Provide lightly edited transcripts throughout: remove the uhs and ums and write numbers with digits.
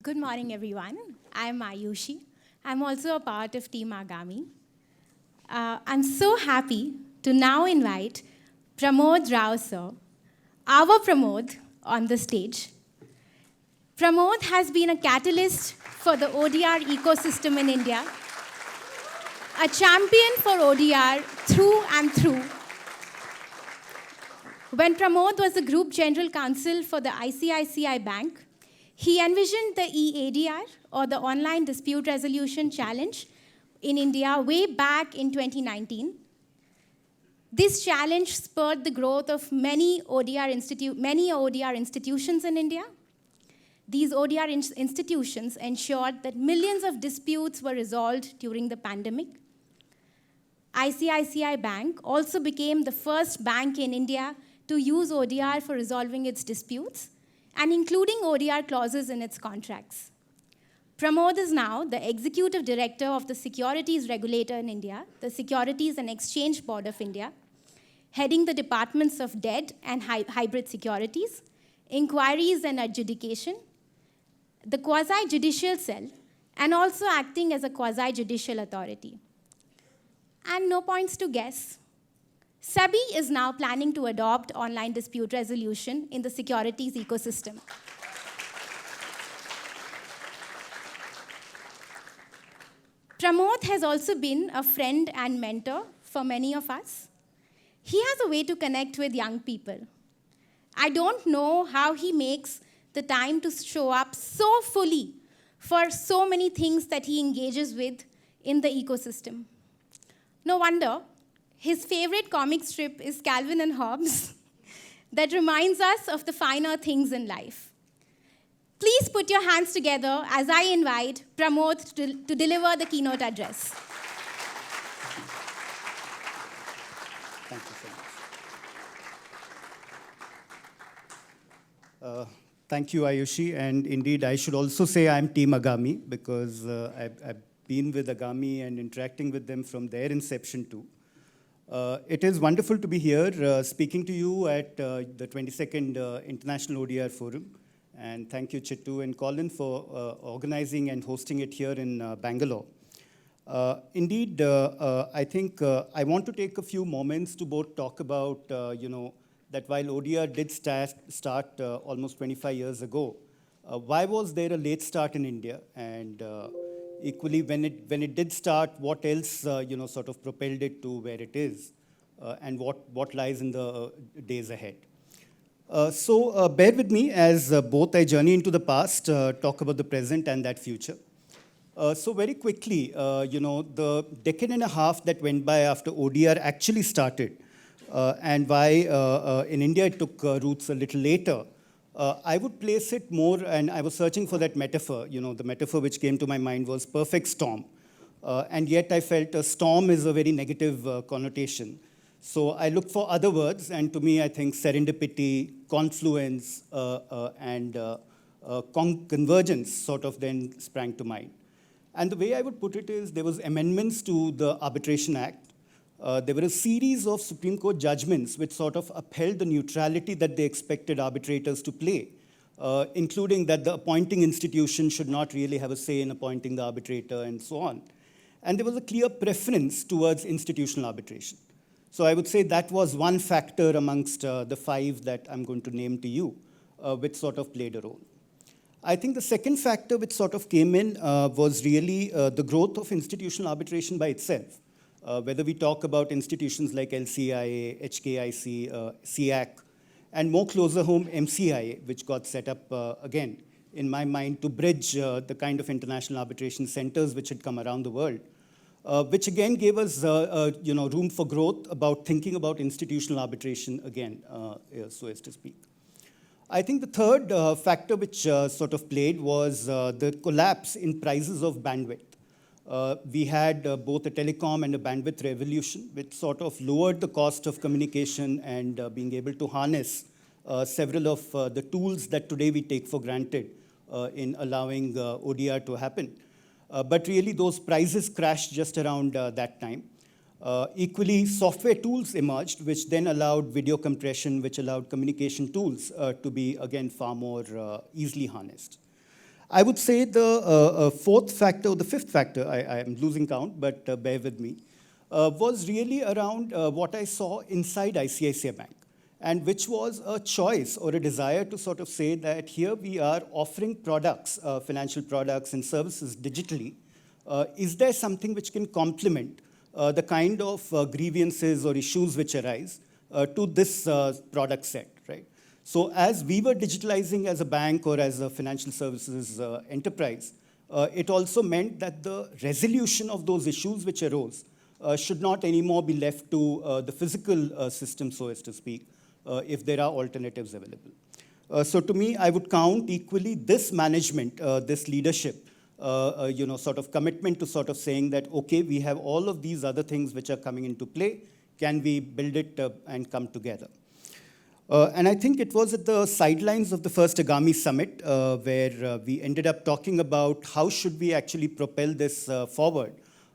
Good morning, everyone. I'm Ayushi. I'm also a part of Team Agami. I'm so happy to now invite Pramod Rao sir, our Pramod, on the stage. Pramod has been a catalyst for the ODR ecosystem in India, a champion for ODR through and through. When Pramod was the Group General Counsel for the ICICI Bank, he envisioned the EADR, or the Online Dispute Resolution Challenge, in India way back in 2019. This challenge spurred the growth of many ODR institutions in India. These ODR institutions ensured that millions of disputes were resolved during the pandemic. ICICI Bank also became the first bank in India to use ODR for resolving its disputes, and including ODR clauses in its contracts. Pramod is now the Executive Director of the Securities Regulator in India, the Securities and Exchange Board of India, heading the departments of debt and hybrid securities, inquiries and adjudication, the quasi-judicial cell, and also acting as a quasi-judicial authority. And no points to guess. SEBI is now planning to adopt online dispute resolution in the securities ecosystem. Pramod has also been a friend and mentor for many of us. He has a way to connect with young people. I don't know how he makes the time to show up so fully for so many things that he engages with in the ecosystem. No wonder his favorite comic strip is Calvin and Hobbes that reminds us of the finer things in life. Please put your hands together as I invite Pramod to deliver the keynote address. Thank you so much. Thank you, Ayushi. And indeed, I should also say I'm Team Agami because I've been with Agami and interacting with them from their inception too. It is wonderful to be here speaking to you at the 22nd International ODR Forum. And thank you, Chittu and Colin, for organizing and hosting it here in Bangalore. Indeed, I think I want to take a few moments to both talk about, that while ODR did start almost 25 years ago, why was there a late start in India? And equally, when it did start, what else sort of propelled it to where it is, and what lies in the days ahead. So bear with me as both I journey into the past, talk about the present and that future. So very quickly, the decade and a half that went by after ODR actually started, and why in India it took roots a little later. I would place it more, and I was searching for that metaphor. The metaphor which came to my mind was perfect storm. And yet I felt a storm is a very negative connotation. So I looked for other words, and to me, I think serendipity, confluence, and convergence sort of then sprang to mind. And the way I would put it is there was amendments to the Arbitration Act. There were a series of Supreme Court judgments which sort of upheld the neutrality that they expected arbitrators to play, including that the appointing institution should not really have a say in appointing the arbitrator and so on. And there was a clear preference towards institutional arbitration. So I would say that was one factor amongst the five that I'm going to name to you, which sort of played a role. I think the second factor which sort of came in was really the growth of institutional arbitration by itself. Whether we talk about institutions like LCIA, HKIC, CIAC, and more closer home, MCIA, which got set up again, in my mind, to bridge the kind of international arbitration centers which had come around the world, which again gave us room for growth about thinking about institutional arbitration again, so as to speak. I think the third factor which sort of played was the collapse in prices of bandwidth. We had both a telecom and a bandwidth revolution, which sort of lowered the cost of communication and being able to harness several of the tools that today we take for granted in allowing ODR to happen. But really, those prices crashed just around that time. Equally, software tools emerged, which then allowed video compression, which allowed communication tools to be, again, far more easily harnessed. I would say the fourth factor, or the fifth factor, I am losing count, but bear with me, was really around what I saw inside ICICI Bank, and which was a choice or a desire to sort of say that here we are offering products, financial products and services digitally. Is there something which can complement the kind of grievances or issues which arise to this product set, right? So as we were digitalizing as a bank or as a financial services enterprise, it also meant that the resolution of those issues which arose should not anymore be left to the physical system, so as to speak, if there are alternatives available. So to me, I would count equally this management, this leadership, sort of commitment to sort of saying that, okay, we have all of these other things which are coming into play. Can we build it and come together? And I think it was at the sidelines of the first Agami Summit where we ended up talking about how should we actually propel this forward,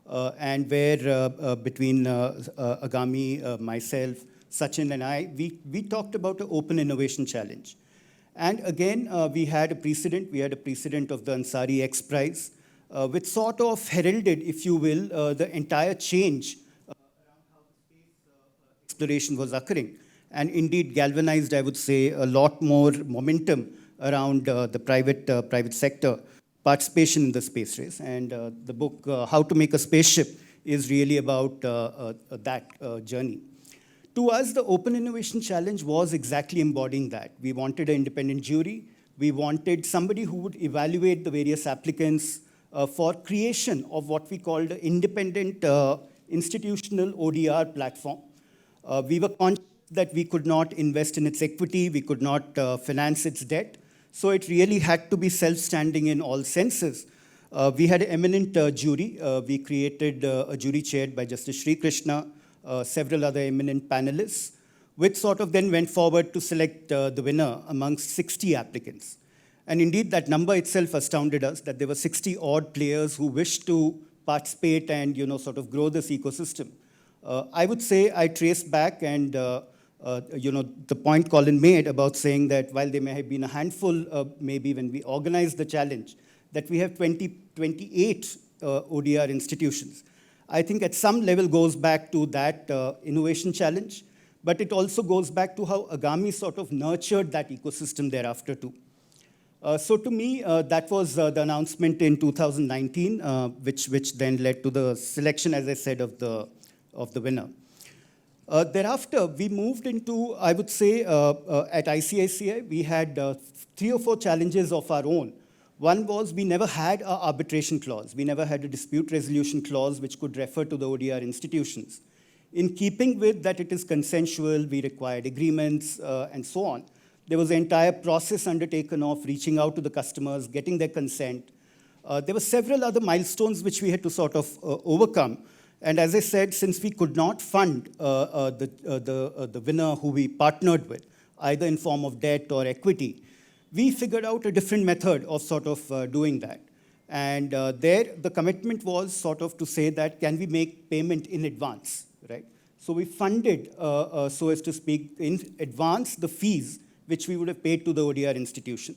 and where between Agami, myself, Sachin and I, we talked about an open innovation challenge. And again, we had a precedent of the Ansari X Prize, which sort of heralded, if you will, the entire change around how the space exploration was occurring. And indeed galvanized, I would say, a lot more momentum around the private sector participation in the space race. And the book, How to Make a Spaceship, is really about that journey. To us, the Open Innovation Challenge was exactly embodying that. We wanted an independent jury. We wanted somebody who would evaluate the various applicants for creation of what we called an independent institutional ODR platform. We were conscious that we could not invest in its equity, we could not finance its debt, so it really had to be self-standing in all senses. We had an eminent jury. We created a jury chaired by Justice Sri Krishna, several other eminent panelists, which sort of then went forward to select the winner amongst 60 applicants. And indeed, that number itself astounded us, that there were 60 odd players who wished to participate and sort of grow this ecosystem. I would say I trace back and the point Colin made about saying that while there may have been a handful, maybe when we organized the challenge, that we have 28 ODR institutions. I think at some level goes back to that innovation challenge, but it also goes back to how Agami sort of nurtured that ecosystem thereafter too. So to me, that was the announcement in 2019, which then led to the selection, as I said, of the winner. Thereafter, we moved into, I would say, at ICICI, we had 3 or 4 challenges of our own. One was we never had an arbitration clause. We never had a dispute resolution clause which could refer to the ODR institutions. In keeping with that it is consensual, we required agreements and so on. There was an entire process undertaken of reaching out to the customers, getting their consent. There were several other milestones which we had to sort of overcome. And as I said, since we could not fund the winner who we partnered with, either in form of debt or equity, we figured out a different method of sort of doing that. And there, the commitment was sort of to say that, can we make payment in advance, right? So we funded, so as to speak, in advance the fees which we would have paid to the ODR institution,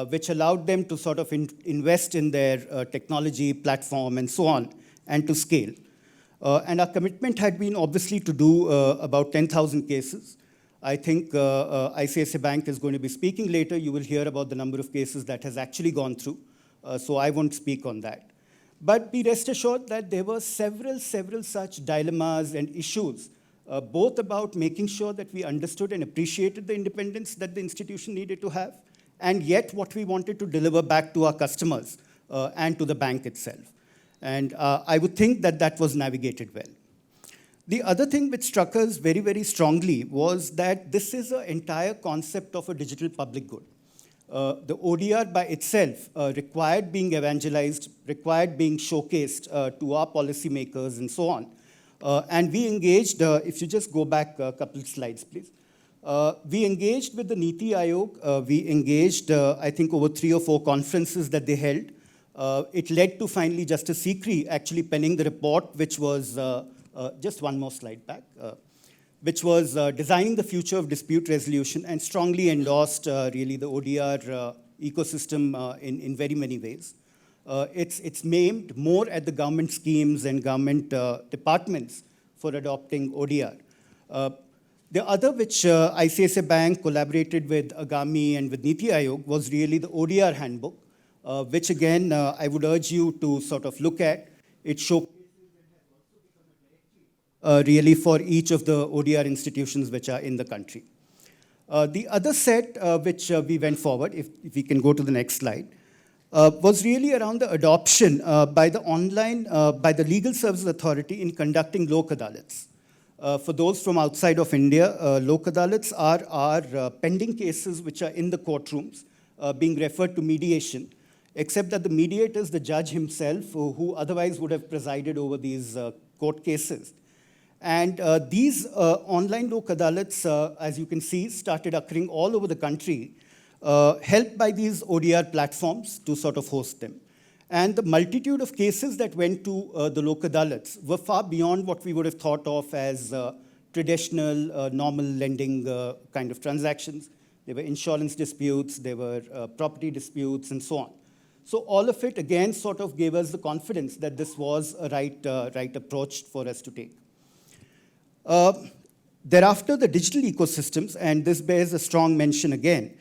which allowed them to sort of invest in their technology platform and so on, and to scale. And our commitment had been obviously to do about 10,000 cases. I think ICICI Bank is going to be speaking later. You will hear about the number of cases that has actually gone through. So I won't speak on that. But be rest assured that there were several such dilemmas and issues, both about making sure that we understood and appreciated the independence that the institution needed to have, and yet what we wanted to deliver back to our customers and to the bank itself. And I would think that that was navigated well. The other thing which struck us very strongly was that this is an entire concept of a digital public good. The ODR by itself required being evangelized, required being showcased to our policymakers and so on. And we engaged, if you just go back a couple of slides, please. We engaged with the Niti Aayog. We engaged, I think, over 3 or 4 conferences that they held. It led to finally Justice Sikri actually penning the report, which was, just one more slide back, which was designing the future of dispute resolution and strongly endorsed really the ODR ecosystem in very many ways. It's aimed more at the government schemes and government departments for adopting ODR. The other, which ICICI Bank collaborated with Agami and with Niti Aayog, was really the ODR handbook, which again, I would urge you to sort of look at. It showcases really for each of the ODR institutions which are in the country. The other set which we went forward, if we can go to the next slide, was really around the adoption by the Legal Services Authority in conducting Lok Adalats. For those from outside of India, Lok Adalats are pending cases which are in the courtrooms being referred to mediation, except that the mediator is the judge himself, who otherwise would have presided over these court cases. And these online Lok Adalats, as you can see, started occurring all over the country, helped by these ODR platforms to sort of host them. And the multitude of cases that went to the Lok Adalats were far beyond what we would have thought of as traditional, normal lending kind of transactions. There were insurance disputes, there were property disputes, and so on. So all of it, again, sort of gave us the confidence that this was a right approach for us to take. Thereafter, the digital ecosystems, and this bears a strong mention again.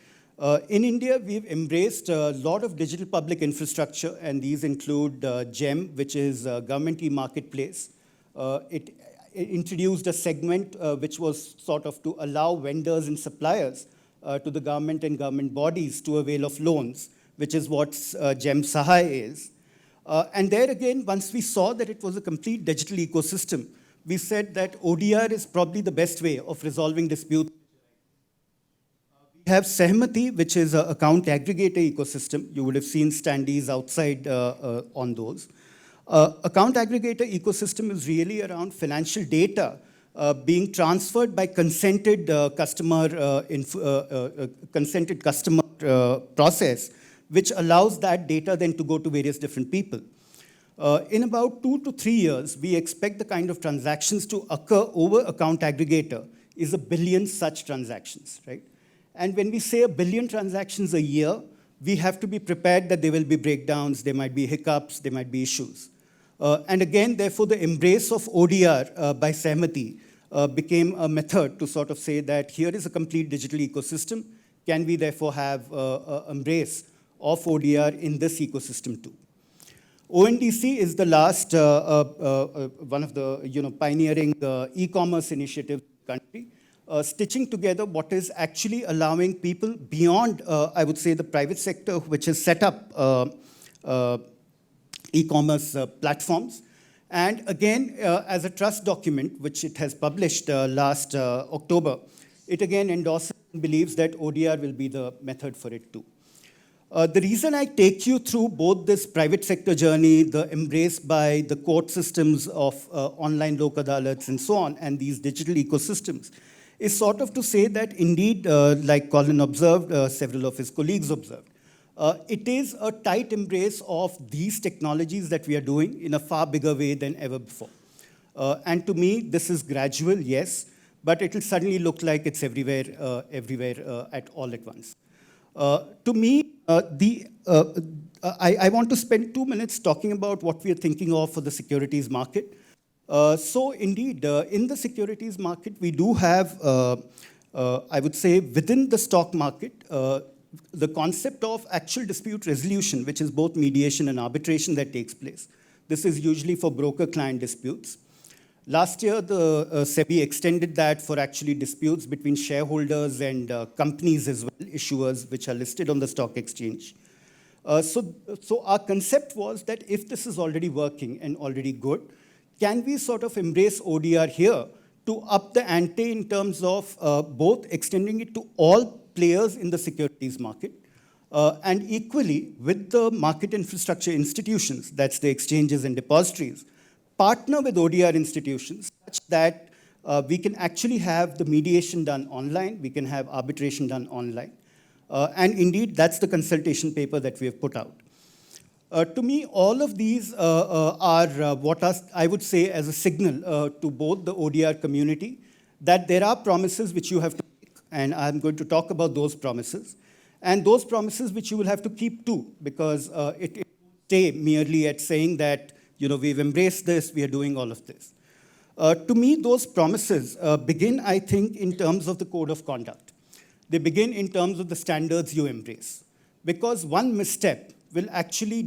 In India, we've embraced a lot of digital public infrastructure, and these include GEM, which is Government e-Marketplace. It introduced a segment which was sort of to allow vendors and suppliers to the government and government bodies to avail of loans, which is what GEM Sahay is. And there again, once we saw that it was a complete digital ecosystem, we said that ODR is probably the best way of resolving disputes. We have Sehmati, which is an account aggregator ecosystem. You would have seen standees outside on those. Account aggregator ecosystem is really around financial data being transferred by consented customer process, which allows that data then to go to various different people. In about 2 to 3 years, we expect the kind of transactions to occur over account aggregator is 1 billion such transactions, right? And when we say 1 billion transactions a year, we have to be prepared that there will be breakdowns, there might be hiccups, there might be issues. And again, therefore, the embrace of ODR by Sehmati became a method to sort of say that here is a complete digital ecosystem. Can we therefore have an embrace of ODR in this ecosystem too? ONDC is the last one of the pioneering e-commerce initiatives in the country, stitching together what is actually allowing people beyond, I would say, the private sector, which has set up e-commerce platforms. And again, as a trust document, which it has published last October, it again endorses and believes that ODR will be the method for it too. The reason I take you through both this private sector journey, the embrace by the court systems of online Lok Adalats and so on, and these digital ecosystems, is sort of to say that indeed, like Colin observed, several of his colleagues observed, it is a tight embrace of these technologies that we are doing in a far bigger way than ever before. And to me, this is gradual, yes, but it will suddenly look like it's everywhere at all at once. To me, I want to spend 2 minutes talking about what we are thinking of for the securities market. So indeed, in the securities market, we do have, I would say, within the stock market, the concept of actual dispute resolution, which is both mediation and arbitration that takes place. This is usually for broker-client disputes. Last year, the SEBI extended that for actually disputes between shareholders and companies as well, issuers which are listed on the stock exchange. So our concept was that if this is already working and already good, can we sort of embrace ODR here to up the ante in terms of both extending it to all players in the securities market, and equally with the market infrastructure institutions, that's the exchanges and depositories, partner with ODR institutions such that we can actually have the mediation done online, we can have arbitration done online. And indeed, that's the consultation paper that we have put out. To me, all of these are what I would say as a signal to both the ODR community that there are promises which you have to make, and I'm going to talk about those promises. And those promises which you will have to keep too, because it won't stay merely at saying that, we've embraced this, we are doing all of this. To me, those promises begin, I think, in terms of the code of conduct. They begin in terms of the standards you embrace. Because one misstep will actually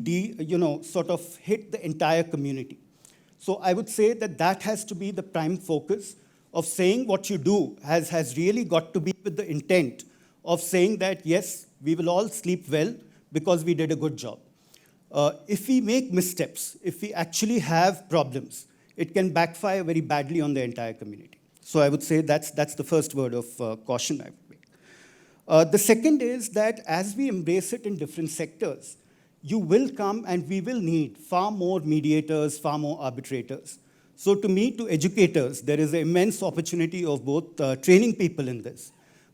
sort of hit the entire community. So I would say that that has to be the prime focus of saying what you do has really got to be with the intent of saying that, yes, we will all sleep well because we did a good job. If we make missteps, if we actually have problems, it can backfire very badly on the entire community. So I would say that's the first word of caution I would make. The second is that as we embrace it in different sectors, you will come and we will need far more mediators, far more arbitrators. So to me, to educators, there is an immense opportunity of both training people in this.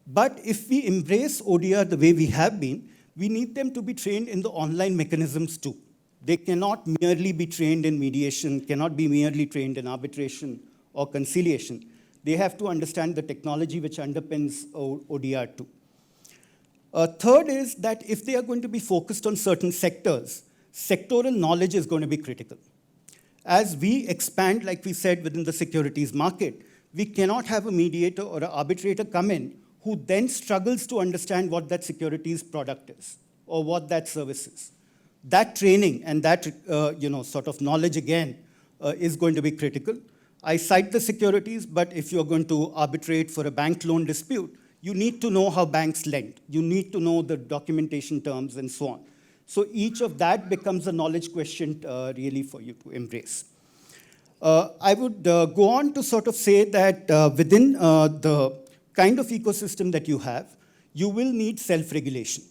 But if we embrace ODR the way we have been, we need them to be trained in the online mechanisms too. They cannot merely be trained in mediation, cannot be merely trained in arbitration or conciliation. They have to understand the technology which underpins ODR too. Third is that if they are going to be focused on certain sectors, sectoral knowledge is going to be critical. As we expand, like we said, within the securities market, we cannot have a mediator or an arbitrator come in who then struggles to understand what that securities product is or what that service is. That training and that sort of knowledge, again, is going to be critical. I cite the securities, but if you're going to arbitrate for a bank loan dispute, you need to know how banks lend. You need to know the documentation terms and so on. So each of that becomes a knowledge question really for you to embrace. I would go on to sort of say that within the kind of ecosystem that you have, you will need self-regulation.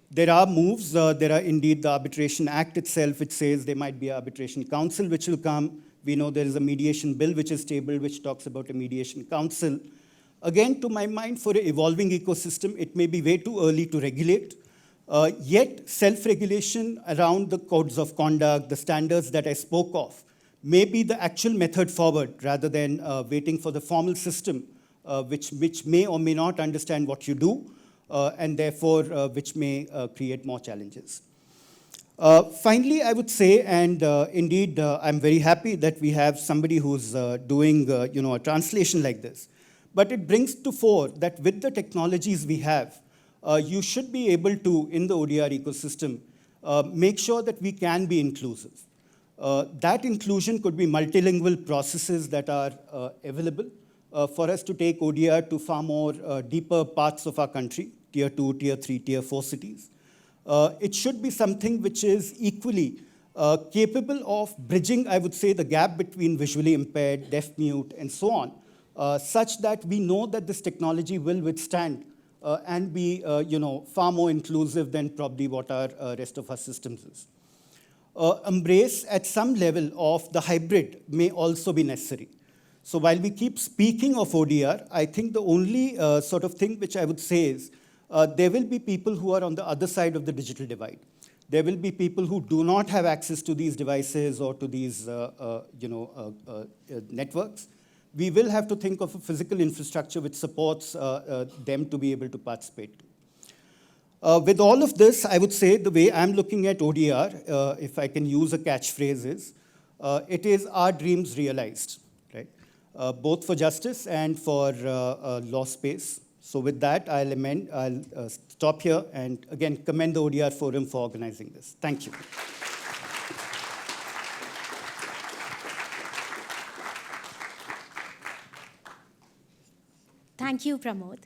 There are moves, there are indeed the Arbitration Act itself, which says there might be an arbitration council which will come. We know there is a mediation bill which is tabled, which talks about a mediation council. Again, to my mind, for an evolving ecosystem, it may be way too early to regulate. Yet, self-regulation around the codes of conduct, the standards that I spoke of, may be the actual method forward rather than waiting for the formal system, which may or may not understand what you do, and therefore which may create more challenges. Finally, I would say, and indeed, I'm very happy that we have somebody who's doing a translation like this. But it brings to fore that with the technologies we have, you should be able to, in the ODR ecosystem, make sure that we can be inclusive. That inclusion could be multilingual processes that are available for us to take ODR to far more deeper parts of our country, tier 2, tier 3, tier 4 cities. It should be something which is equally capable of bridging, I would say, the gap between visually impaired, deaf, mute, and so on, such that we know that this technology will withstand and be far more inclusive than probably what our rest of our systems is. Embrace at some level of the hybrid may also be necessary. So while we keep speaking of ODR, I think the only sort of thing which I would say is there will be people who are on the other side of the digital divide. There will be people who do not have access to these devices or to these networks. We will have to think of a physical infrastructure which supports them to be able to participate. With all of this, I would say the way I'm looking at ODR, if I can use a catchphrase, is it is our dreams realized, right? Both for justice and for law space. So with that, I'll stop here and again commend the ODR Forum for organizing this. Thank you. Thank you, Pramod.